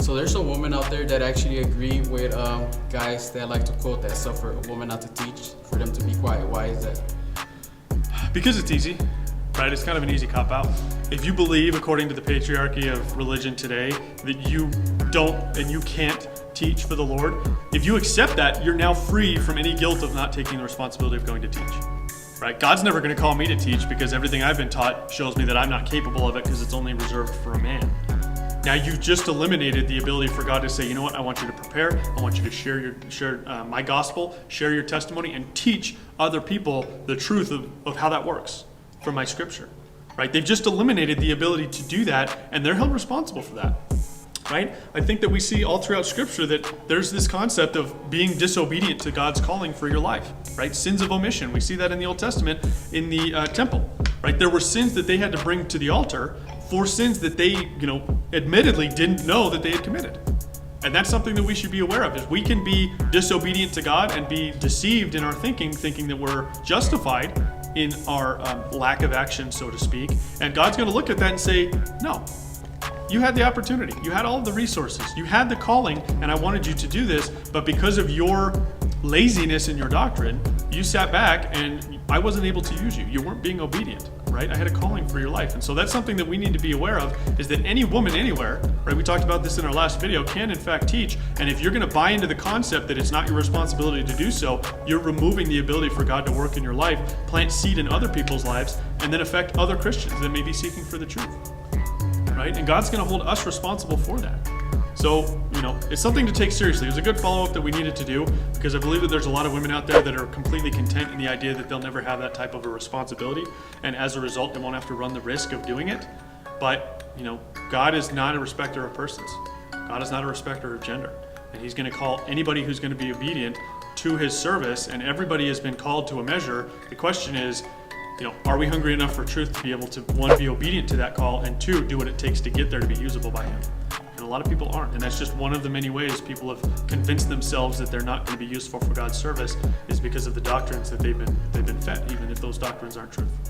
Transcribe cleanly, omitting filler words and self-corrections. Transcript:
So there's some women out there that actually agree with guys that like to quote that stuff for a woman not to teach, for them to be quiet. Why is that? Because it's easy, right? It's kind of an easy cop-out. If you believe, according to the patriarchy of religion today, that you don't and you can't teach for the Lord, if you accept that, you're now free from any guilt of not taking the responsibility of going to teach, right? God's never going to call me to teach because everything I've been taught shows me that I'm not capable of it because it's only reserved for a man. Now you've just eliminated the ability for God to say, you know what, I want you to prepare, I want you to share my gospel, share your testimony, and teach other people the truth of how that works from my scripture, right? They've just eliminated the ability to do that, and they're held responsible for that, right? I think that we see all throughout scripture that there's this concept of being disobedient to God's calling for your life, right? Sins of omission. We see that in the Old Testament in the temple, right? There were sins that they had to bring to the altar for sins that they, admittedly didn't know that they had committed. And that's something that we should be aware of, is we can be disobedient to God and be deceived in our thinking that we're justified in our lack of action, so to speak. And God's going to look at that and say, no, you had the opportunity. You had all of the resources. You had the calling, and I wanted you to do this, but because of your laziness in your doctrine, you sat back and I wasn't able to use you. You weren't being obedient, right? I had a calling for your life. And so that's something that we need to be aware of, is that any woman anywhere, right? We talked about this in our last video, can in fact teach. And if you're going to buy into the concept that it's not your responsibility to do so, you're removing the ability for God to work in your life, plant seed in other people's lives, and then affect other Christians that may be seeking for the truth, right? And God's going to hold us responsible for that. So, it's something to take seriously. It was a good follow-up that we needed to do, because I believe that there's a lot of women out there that are completely content in the idea that they'll never have that type of a responsibility, and as a result, they won't have to run the risk of doing it. But, God is not a respecter of persons. God is not a respecter of gender. And He's going to call anybody who's going to be obedient to His service, and everybody has been called to a measure. The question is, are we hungry enough for truth to be able to, one, be obedient to that call, and two, do what it takes to get there to be usable by Him? And a lot of people aren't, and that's just one of the many ways people have convinced themselves that they're not going to be useful for God's service, is because of the doctrines that they've been fed, even if those doctrines aren't truth.